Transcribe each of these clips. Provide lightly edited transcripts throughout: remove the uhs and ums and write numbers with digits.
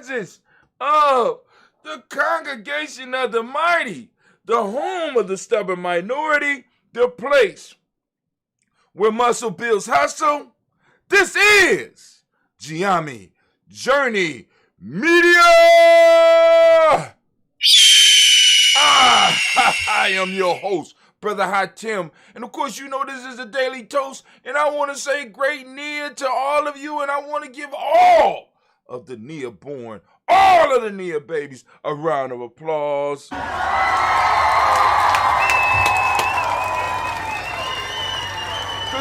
presence of the congregation of the mighty, the home of the stubborn minority, the place where muscle builds hustle. This is Giami Journey Media. I am your host, Brother Hot Tim. And of course, you know this is a daily toast. And I want to say great Nia to all of you. And I want to give all of the Nia born, all of the Nia babies, a round of applause. Because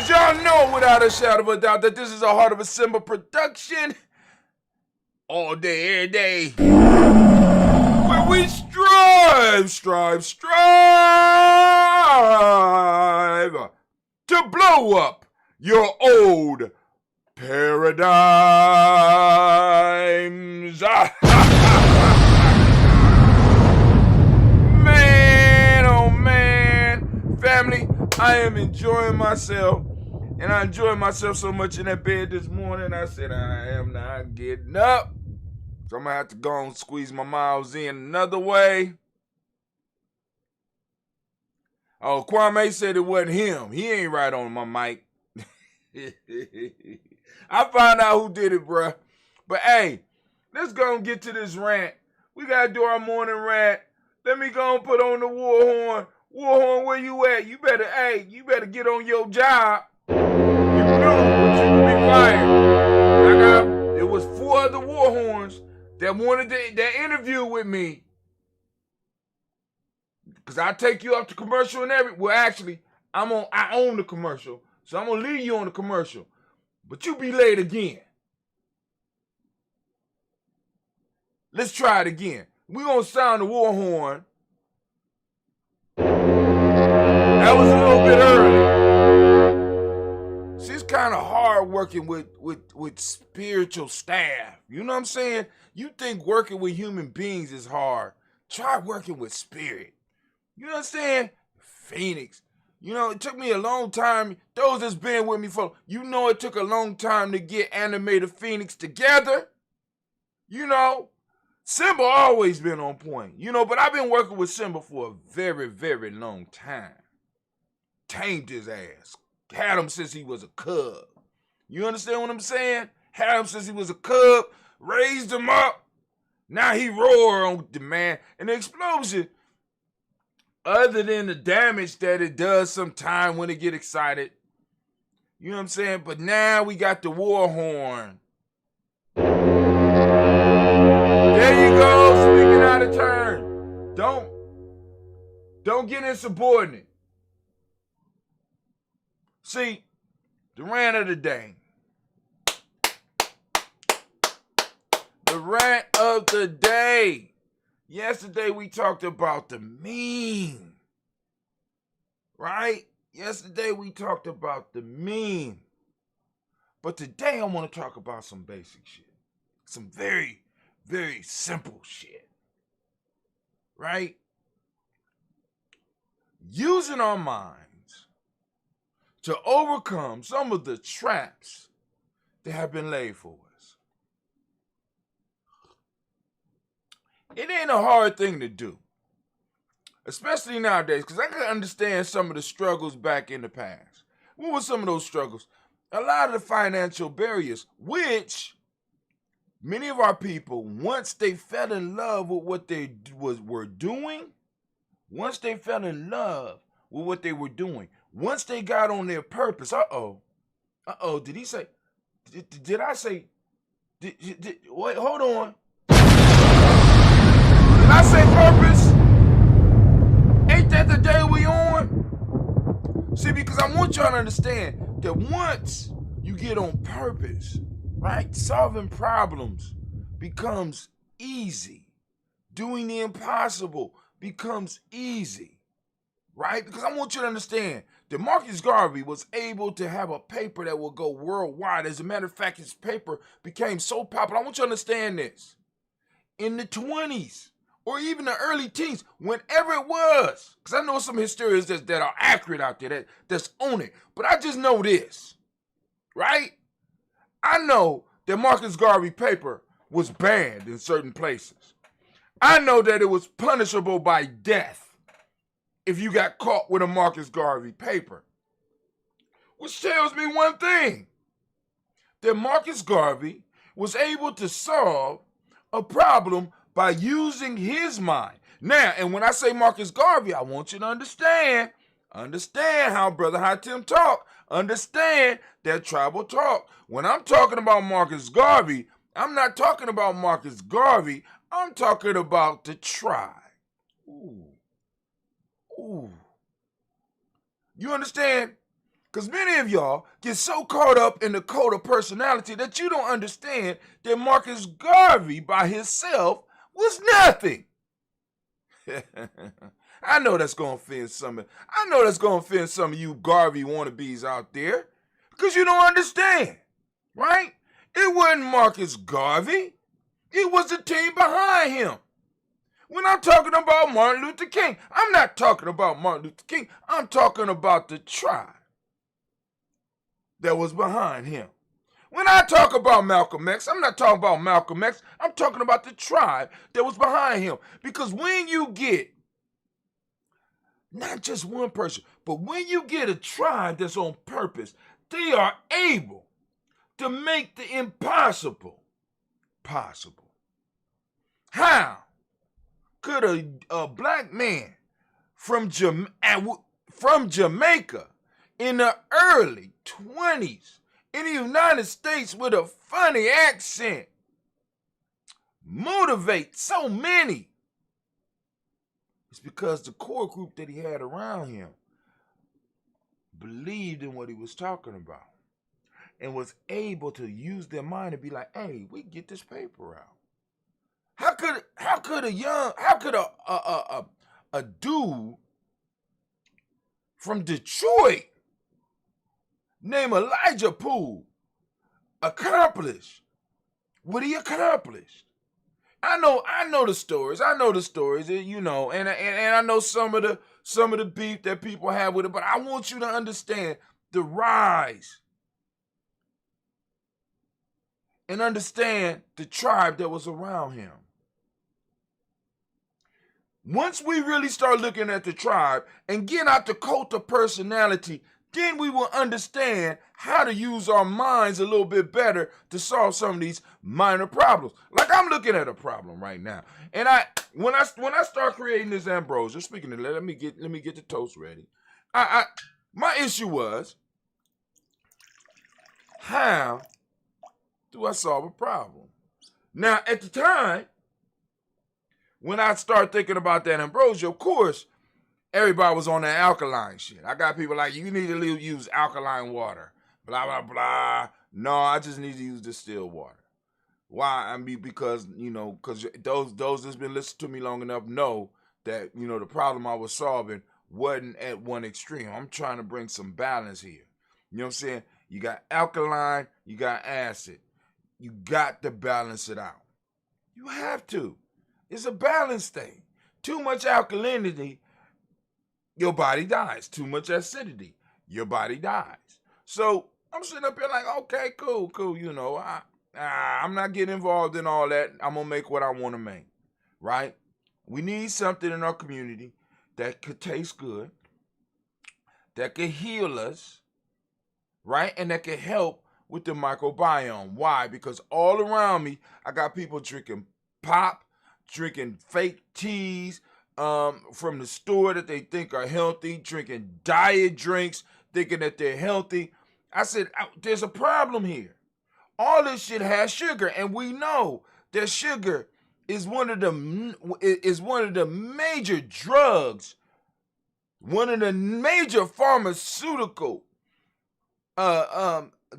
y'all know without a shadow of a doubt that this is a Heart of a Simba production. All day, every day. Where we strive to blow up your old paradigms. Man, oh man. Family, I am enjoying myself. And I enjoyed myself so much in that bed this morning, I said I am not getting up. So I'm going to have to go and squeeze my miles in another way. Oh, Kwame said it wasn't him. He ain't right on my mic. I found out who did it, bruh. But hey, let's go and get to this rant. We got to do our morning rant. Let me go and put on the war horn. War horn, where you at? You better get on your job. You know, but you can be fired. It was 4 other war horns that wanted that interview with me. Because I take you up to commercial and well, actually, I own the commercial. So I'm going to leave you on the commercial. But you be late again. Let's try it again. We're going to sound the war horn. That was a little bit early. See, it's kind of hard working with spiritual staff. You know what I'm saying? You think working with human beings is hard. Try working with spirit. You know what I'm saying? Phoenix. You know, it took me a long time. Those that's been with me for, you know, it took a long time to get Animated Phoenix together. You know, Simba always been on point. You know, but I've been working with Simba for a very, very long time. Tamed his ass. Had him since he was a cub. You understand what I'm saying? Had him since he was a cub. Raised him up. Now he roar on demand. And the explosion, other than the damage that it does sometime when it get excited, you know what I'm saying? But now we got the war horn. There you go, speaking out of turn. Don't get insubordinate. See, the rant of the day. The rant of the day. Yesterday we talked about the meme. Right? Yesterday we talked about the meme. But today I want to talk about some basic shit. Some very, very simple shit. Right? Using our minds to overcome some of the traps that have been laid for us. It ain't a hard thing to do, especially nowadays, because I can understand some of the struggles back in the past. What were some of those struggles? A lot of the financial barriers, which many of our people, once they fell in love with what they were doing, once they fell in love with what they were doing, once they got on their purpose, did he say, did I say, wait, hold on. Did I say purpose? Ain't that the day we on? See, because I want y'all to understand that once you get on purpose, right, solving problems becomes easy. Doing the impossible becomes easy, right? Because I want you to understand that Marcus Garvey was able to have a paper that will go worldwide. As a matter of fact, his paper became so popular. I want you to understand this. In the 20s, or even the early teens, whenever it was, because I know some historians that are accurate out there, that's on it. But I just know this, right? I know that Marcus Garvey paper was banned in certain places. I know that it was punishable by death if you got caught with a Marcus Garvey paper. Which tells me one thing, that Marcus Garvey was able to solve a problem by using his mind. Now, and when I say Marcus Garvey, I want you to understand how Brother Hatim talk. Understand that tribal talk. When I'm talking about Marcus Garvey, I'm not talking about Marcus Garvey. I'm talking about the tribe. Ooh. Ooh. You understand? Because many of y'all get so caught up in the code of personality that you don't understand that Marcus Garvey by himself was nothing. I know that's gonna offend some of you Garvey wannabes out there, because you don't understand, right? It wasn't Marcus Garvey. It was the team behind him. When I'm talking about Martin Luther King, I'm not talking about Martin Luther King. I'm talking about the tribe that was behind him. When I talk about Malcolm X, I'm not talking about Malcolm X. I'm talking about the tribe that was behind him. Because when you get not just one person, but when you get a tribe that's on purpose, they are able to make the impossible possible. How could a black man from Jamaica in the early 20s in the United States with a funny accent motivate so many? It's because the core group that he had around him believed in what he was talking about and was able to use their mind to be like, hey, we get this paper out. How could a dude from Detroit named Elijah Poole accomplish what he accomplished? I know the stories. And, you know, and I know some of the beef that people have with it, but I want you to understand the rise and understand the tribe that was around him. Once we really start looking at the tribe and get out the cult of personality, then we will understand how to use our minds a little bit better to solve some of these minor problems. Like I'm looking at a problem right now. And when I start creating this ambrosia, speaking of that, let me get the toast ready. My issue was, how do I solve a problem? Now, at the time, when I start thinking about that ambrosia, of course, everybody was on that alkaline shit. I got people like, you need to use alkaline water, blah, blah, blah. No, I just need to use distilled water. Why? I mean, because those that's been listening to me long enough know that, the problem I was solving wasn't at one extreme. I'm trying to bring some balance here. You know what I'm saying? You got alkaline, you got acid. You got to balance it out. You have to. It's a balance thing. Too much alkalinity, your body dies. Too much acidity, your body dies. So I'm sitting up here like, okay, cool. I'm not getting involved in all that. I'm going to make what I want to make, right? We need something in our community that could taste good, that could heal us, right? And that could help with the microbiome. Why? Because all around me, I got people drinking pop, drinking fake teas from the store that they think are healthy, drinking diet drinks, thinking that they're healthy. I said, there's a problem here. All this shit has sugar, and we know that sugar is one of the major drugs, one of the major pharmaceutical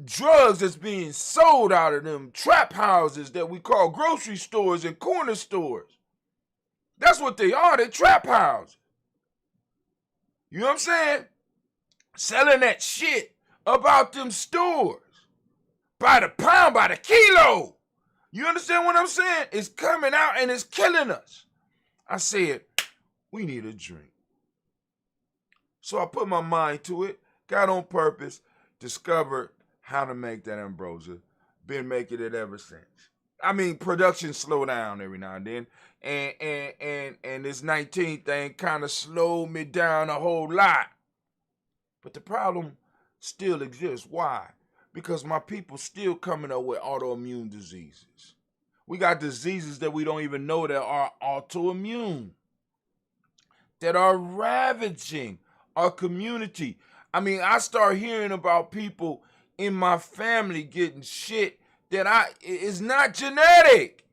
drugs that's being sold out of them trap houses that we call grocery stores and corner stores. That's what they are. They're trap houses. You know what I'm saying? Selling that shit about them stores by the pound, by the kilo. You understand what I'm saying? It's coming out and it's killing us. I said, we need a drink. So I put my mind to it, got on purpose, discovered how to make that ambrosia. Been making it ever since. I mean, production slow down every now and then, and this 19 thing kind of slowed me down a whole lot. But the problem still exists. Why? Because my people still coming up with autoimmune diseases. We got diseases that we don't even know that are autoimmune, that are ravaging our community. I mean, I start hearing about people in my family getting shit that is not genetic.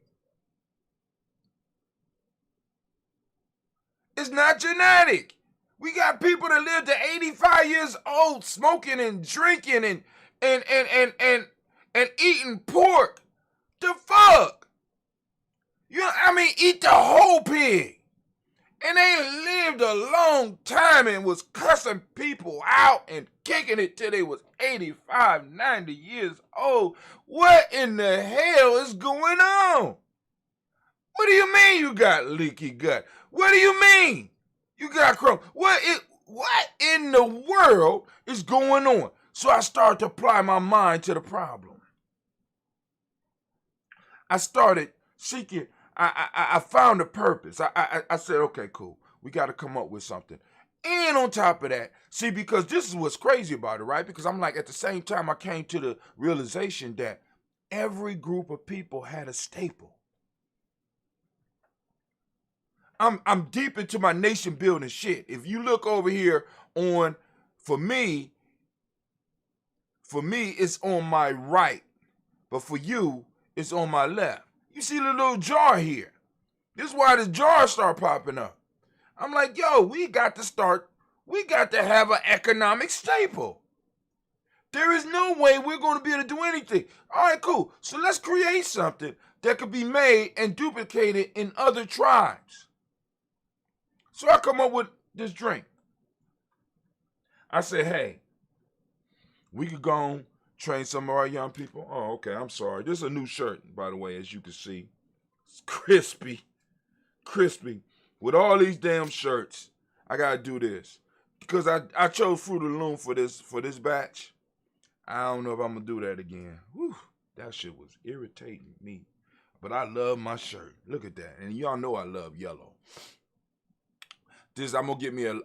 It's not genetic. We got people that live to 85 years old smoking and drinking and eating pork. The fuck? Eat the whole pig. And they lived a long time and was cussing people out and kicking it till they was 85, 90 years old. What in the hell is going on? What do you mean you got leaky gut? What do you mean you got Crohn? What in the world is going on? So I started to apply my mind to the problem. I started seeking. I found a purpose. I said, okay, cool. We got to come up with something. And on top of that, see, because this is what's crazy about it, right? Because I'm like, at the same time, I came to the realization that every group of people had a staple. I'm deep into my nation building shit. If you look over here for me, it's on my right. But for you, it's on my left. You see the little jar here. This is why the jars start popping up. I'm like, yo, we got to have an economic staple. There is no way we're going to be able to do anything. All right, cool. So let's create something that could be made and duplicated in other tribes. So I come up with this drink. I said, hey, we could go and train some of our young people. Oh, okay, I'm sorry. This is a new shirt, by the way, as you can see. It's crispy. With all these damn shirts, I gotta do this. Because I chose Fruit of the Loom for this batch. I don't know if I'm gonna do that again. Whew, that shit was irritating me. But I love my shirt. Look at that. And y'all know I love yellow. This I'm gonna get me a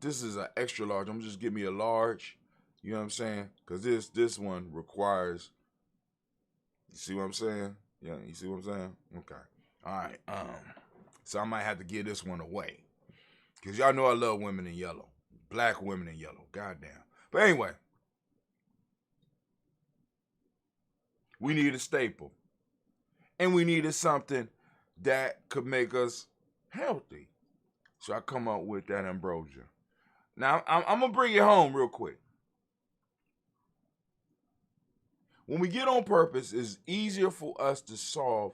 this is an extra large. I'm gonna just get me a large. You know what I'm saying? Cause this one requires. You see what I'm saying? Yeah, you see what I'm saying? Okay. All right. So I might have to give this one away. Cause y'all know I love women in yellow. Black women in yellow. Goddamn. But anyway. We need a staple. And we needed something that could make us healthy. So I come up with that ambrosia. Now, I'm going to bring it home real quick. When we get on purpose, it's easier for us to solve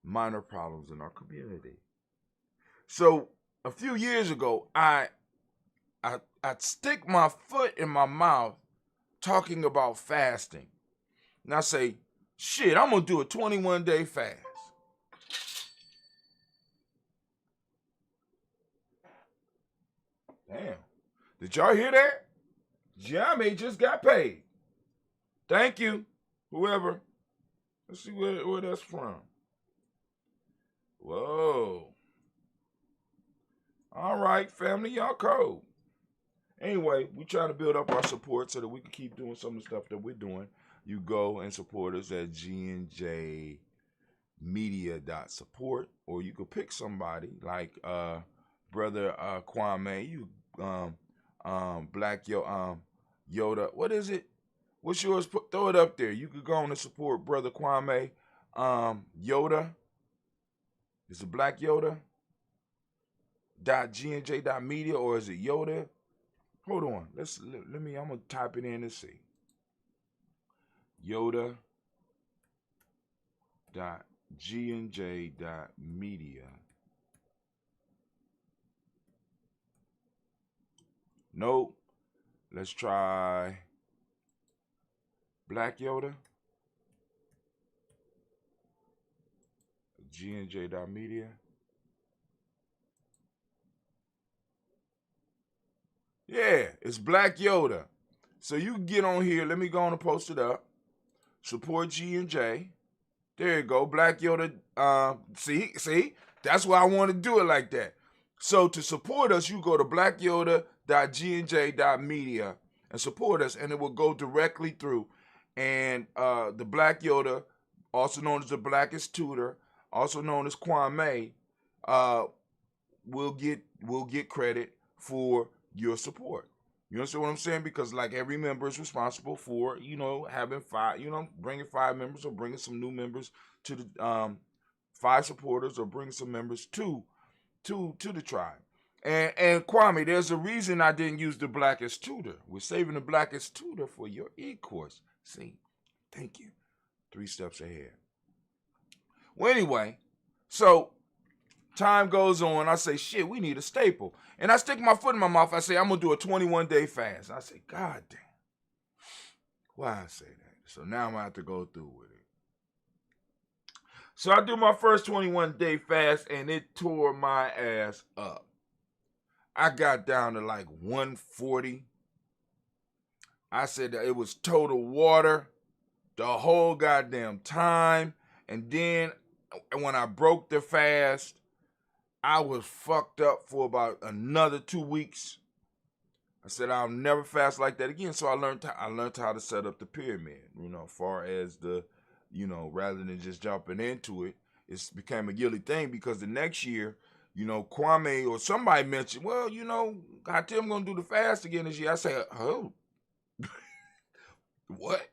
minor problems in our community. So a few years ago, I'd stick my foot in my mouth talking about fasting. And I say, shit, I'm going to do a 21-day fast. Damn. Did y'all hear that? Jamie just got paid. Thank you, whoever. Let's see where that's from. Whoa. All right, family, y'all cold. Anyway, we trying to build up our support so that we can keep doing some of the stuff that we're doing. You go and support us at gnjmedia.support, or you could pick somebody like Brother Kwame, you Black Yoda. What is it? What's yours? Throw it up there. You could go on and support Brother Kwame. Yoda. Is it Black Yoda? .gnj.media, or is it Yoda? Hold on. Let me. I'm gonna type it in and see. Yoda.gnj.media. Nope. Let's try Black Yoda. gnj.media. Yeah, it's Black Yoda. So you can get on here. Let me go on and post it up. Support G and J. There you go. Black Yoda. See, that's why I want to do it like that. So to support us, you go to blackyoda.gnj.media and support us, and it will go directly through. And the Black Yoda, also known as the Blackest Tutor, also known as Kwame, will get credit for your support. You understand what I'm saying? Because like every member is responsible for, having five, bringing 5 members or bringing some new members to the 5 supporters or bringing some members to the tribe. And Kwame, there's a reason I didn't use the Blackest Tutor. We're saving the Blackest Tutor for your e-course. See, thank you. 3 steps ahead. Well, anyway, so time goes on. I say, shit, we need a staple. And I stick my foot in my mouth. I say, I'm going to do a 21-day fast. I say, God damn. Why I say that? So now I'm going to have to go through with it. So I do my first 21-day fast, and it tore my ass up. I got down to like 140. I said that it was total water the whole goddamn time. And then when I broke the fast, I was fucked up for about another 2 weeks. I said I'll never fast like that again. So I learned how to set up the pyramid, as far as the, rather than just jumping into it. It became a yearly thing because the next year, Kwame or somebody mentioned, well, I'm going to do the fast again this year. I said, oh, what?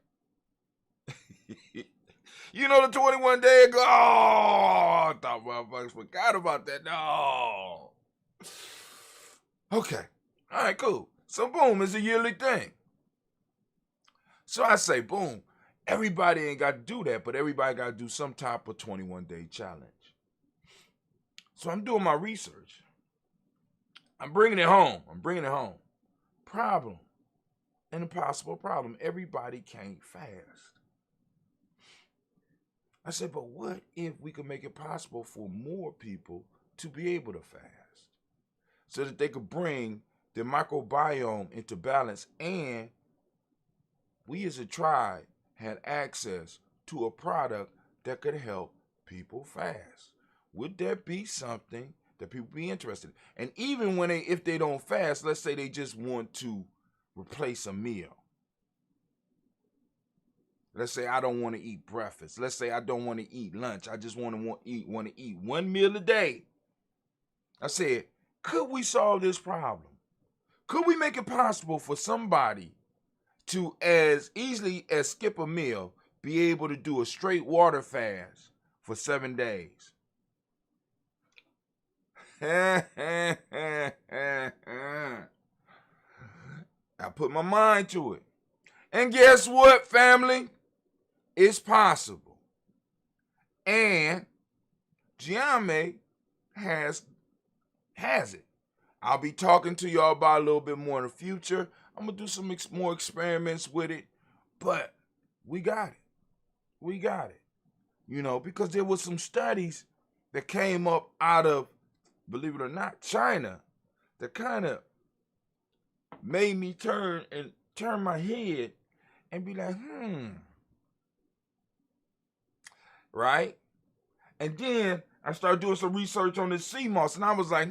The 21 day ago. Oh, I thought motherfuckers forgot about that. No. Okay. All right, cool. So, boom, it's a yearly thing. So I say, boom, everybody ain't got to do that, but everybody got to do some type of 21-day challenge. So I'm doing my research. I'm bringing it home. Problem. An impossible problem. Everybody can't fast. I said, but what if we could make it possible for more people to be able to fast so that they could bring their microbiome into balance and we as a tribe had access to a product that could help people fast? Would that be something that people be interested in? And even if they don't fast, let's say they just want to replace a meal. Let's say I don't want to eat breakfast. Let's say I don't want to eat lunch. I just want to eat 1 meal a day. I said, could we solve this problem? Could we make it possible for somebody to, as easily as skip a meal, be able to do a straight water fast for 7 days? I put my mind to it. And guess what, family? It's possible. And Giame has it. I'll be talking to y'all about a little bit more in the future. I'm going to do some more experiments with it. But we got it. Because there was some studies that came up out of, believe it or not, China that kind of made me turn my head and be like, right? And then I started doing some research on the sea moss, and I was like,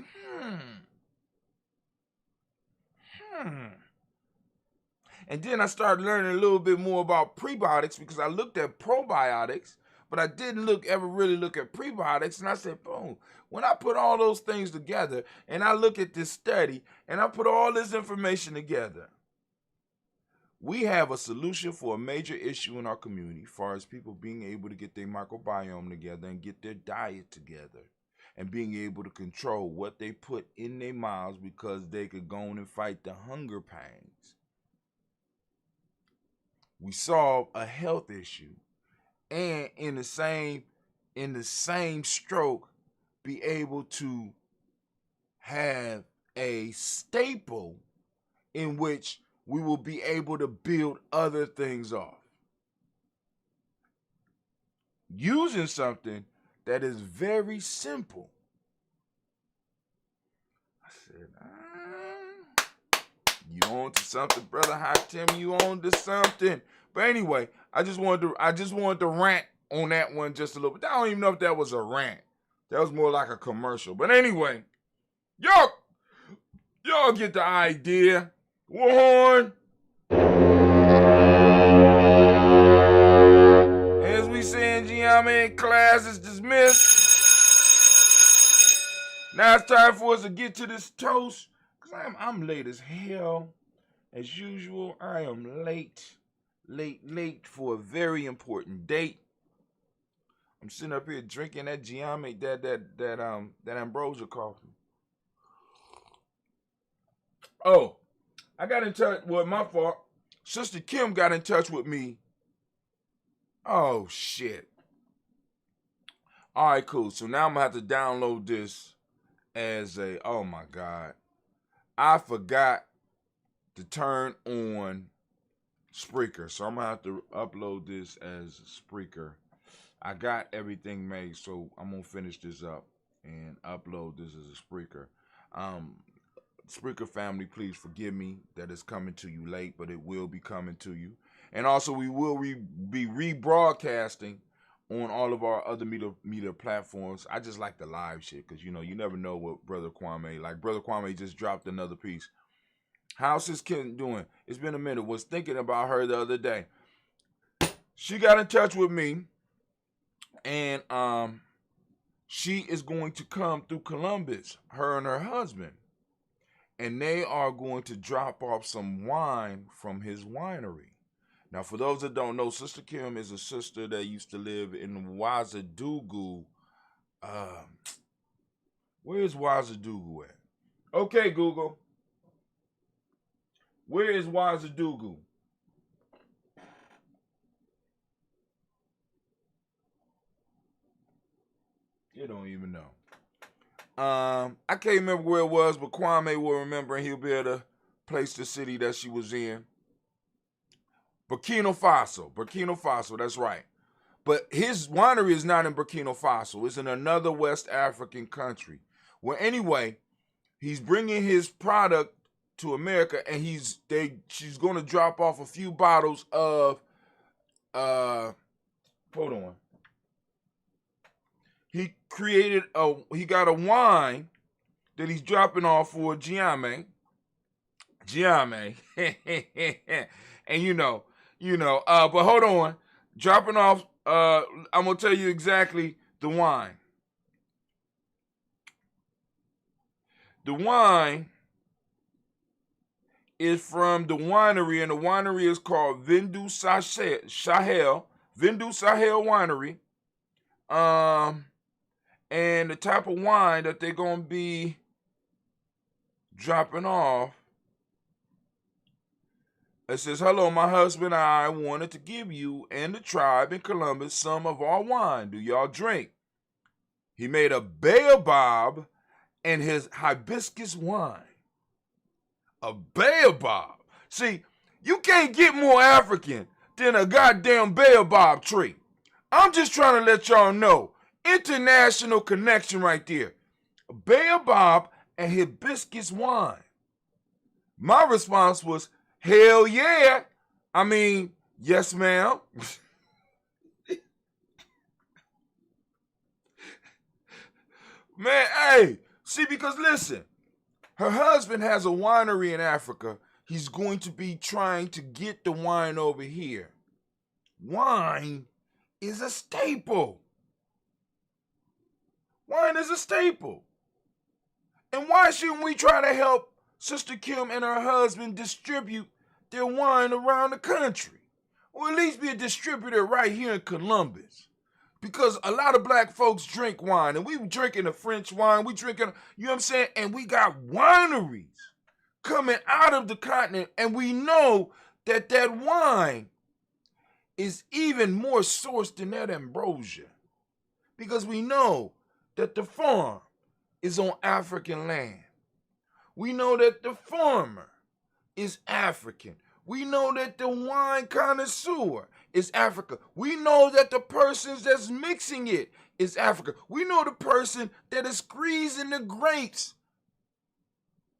And then I started learning a little bit more about prebiotics because I looked at probiotics, but I didn't ever really look at prebiotics. And I said, boom, when I put all those things together and I look at this study and I put all this information together, we have a solution for a major issue in our community as far as people being able to get their microbiome together and get their diet together and being able to control what they put in their mouths because they could go on and fight the hunger pangs. We solve a health issue and in the same stroke be able to have a staple in which we will be able to build other things off. Using something that is very simple. I said, you on to something, brother Hot Tim, you on to something. But anyway, I just wanted to rant on that one just a little bit. I don't even know if that was a rant. That was more like a commercial. But anyway, y'all get the idea. Warhorn. As we say in geometry, class is dismissed. Now it's time for us to get to this toast. Because I'm late as hell. As usual, I am late for a very important date. I'm sitting up here drinking that geometry, that ambrosia coffee. Oh, I got in touch. Well, my fault. Sister Kim got in touch with me. Oh, shit. All right, cool. So now I'm going to have to download this as a, oh, my God. I forgot to turn on Spreaker. So I'm going to have to upload this as Spreaker. I got everything made, so I'm going to finish this up and upload this as a Spreaker. Spreaker family, please forgive me that it's coming to you late, but it will be coming to you. And also, we will be rebroadcasting on all of our other media platforms. I just like the live shit because, you never know what Brother Kwame, like Brother Kwame just dropped another piece. How's this kid doing? It's been a minute. Was thinking about her the other day. She got in touch with me, and she is going to come through Columbus, her and her husband. And they are going to drop off some wine from his winery. Now, for those that don't know, Sister Kim is a sister that used to live in Wazadugu. Where is Wazadugu at? Okay, Google. Where is Wazadugu? You don't even know. I can't remember where it was, but Kwame will remember and he'll be able to place the city that she was in. Burkina Faso, that's right. But his winery is not in Burkina Faso. It's in another West African country. Well, anyway, he's bringing his product to America, and she's going to drop off a few bottles of, hold on. He got a wine that he's dropping off for Giame. And but hold on. Dropping off, I'm going to tell you exactly the wine. The wine is from the winery, and the winery is called Vindu Sahel Winery. And the type of wine that they're going to be dropping off, it says, hello, my husband and I wanted to give you and the tribe in Columbus some of our wine. Do y'all drink? He made a baobab and his hibiscus wine. A baobab. See, you can't get more African than a goddamn baobab tree. I'm just trying to let y'all know. International connection right there. Baobab and hibiscus wine. My response was, hell yeah. I mean, yes, ma'am. Man, hey, see, because listen, her husband has a winery in Africa. He's going to be trying to get the wine over here. Wine is a staple. Wine is a staple. And why shouldn't we try to help Sister Kim and her husband distribute their wine around the country? Or at least be a distributor right here in Columbus. Because a lot of black folks drink wine. And we drinking the French wine. We drinking, you know what I'm saying? And we got wineries coming out of the continent. And we know that wine is even more sourced than that ambrosia. Because we know that the farm is on African land. We know that the farmer is African. We know that the wine connoisseur is Africa. We know that the persons that's mixing it is Africa. We know the person that is squeezing the grapes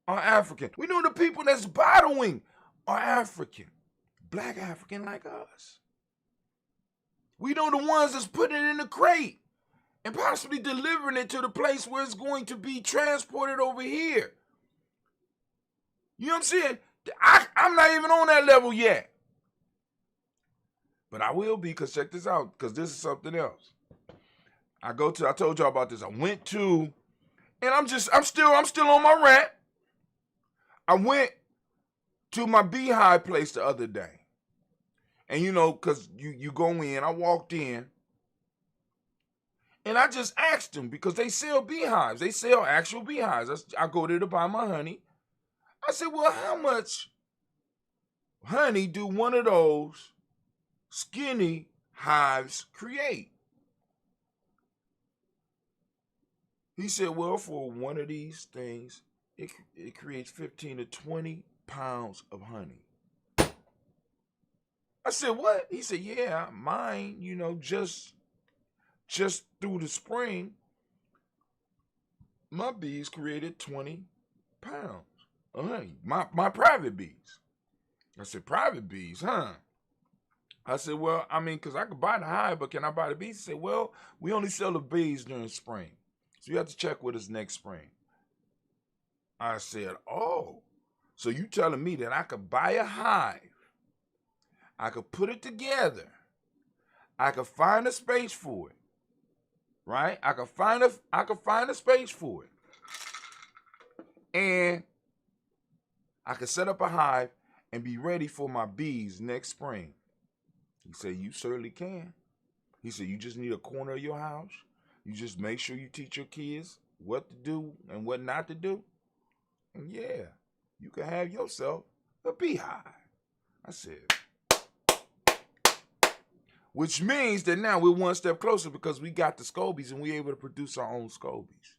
are African. We know the people that's bottling are African. Black African like us. We know the ones that's putting it in the crate and possibly delivering it to the place where it's going to be transported over here. You know what I'm saying? I'm not even on that level yet. But I will be, because check this out, because this is something else. I told y'all about this. I went to, and I'm still on my rant. I went to my beehive place the other day. And you know, because you go in, I walked in, and I just asked them, because they sell beehives. They sell actual beehives. I go there to buy my honey. I said, well, how much honey do one of those skinny hives create? He said, well, for one of these things, it creates 15 to 20 pounds of honey. I said, what? He said, yeah, mine, you know, just through the spring, my bees created 20 pounds of honey. My private bees. I said, private bees, huh? I said, well, I mean, because I could buy the hive, but can I buy the bees? He said, well, we only sell the bees during spring. So you have to check with us next spring. I said, oh, so you telling me that I could buy a hive, I could put it together, I could find a space for it, right? I could find a space for it, and I could set up a hive and be ready for my bees next spring. He said, you certainly can. He said, you just need a corner of your house. You just make sure you teach your kids what to do and what not to do. And yeah, you can have yourself a beehive. I said, which means that now we're one step closer, because we got the scobies and we're able to produce our own scobies,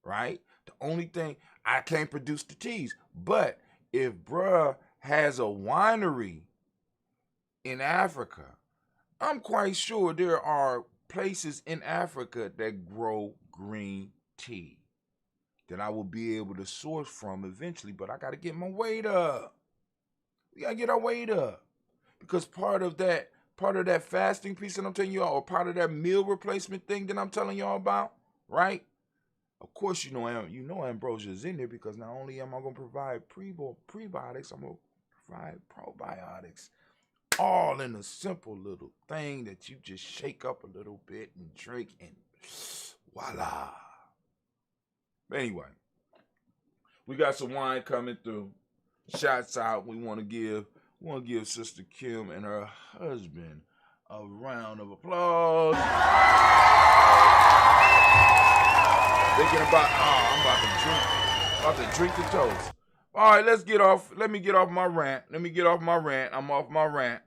right? The only thing, I can't produce the teas. But if bruh has a winery in Africa, I'm quite sure there are places in Africa that grow green tea that I will be able to source from eventually, but I got to get my weight up. We got to get our weight up, because part of that fasting piece that I'm telling you all, or part of that meal replacement thing that I'm telling y'all about, right? Of course, you know ambrosia is in there, because not only am I going to provide prebiotics, I'm going to provide probiotics, all in a simple little thing that you just shake up a little bit and drink, and voila. But anyway, we got some wine coming through. Shots out. We want to give Sister Kim and her husband a round of applause. Thinking about, I'm about to drink the toast. All right, let me get off my rant. I'm off my rant.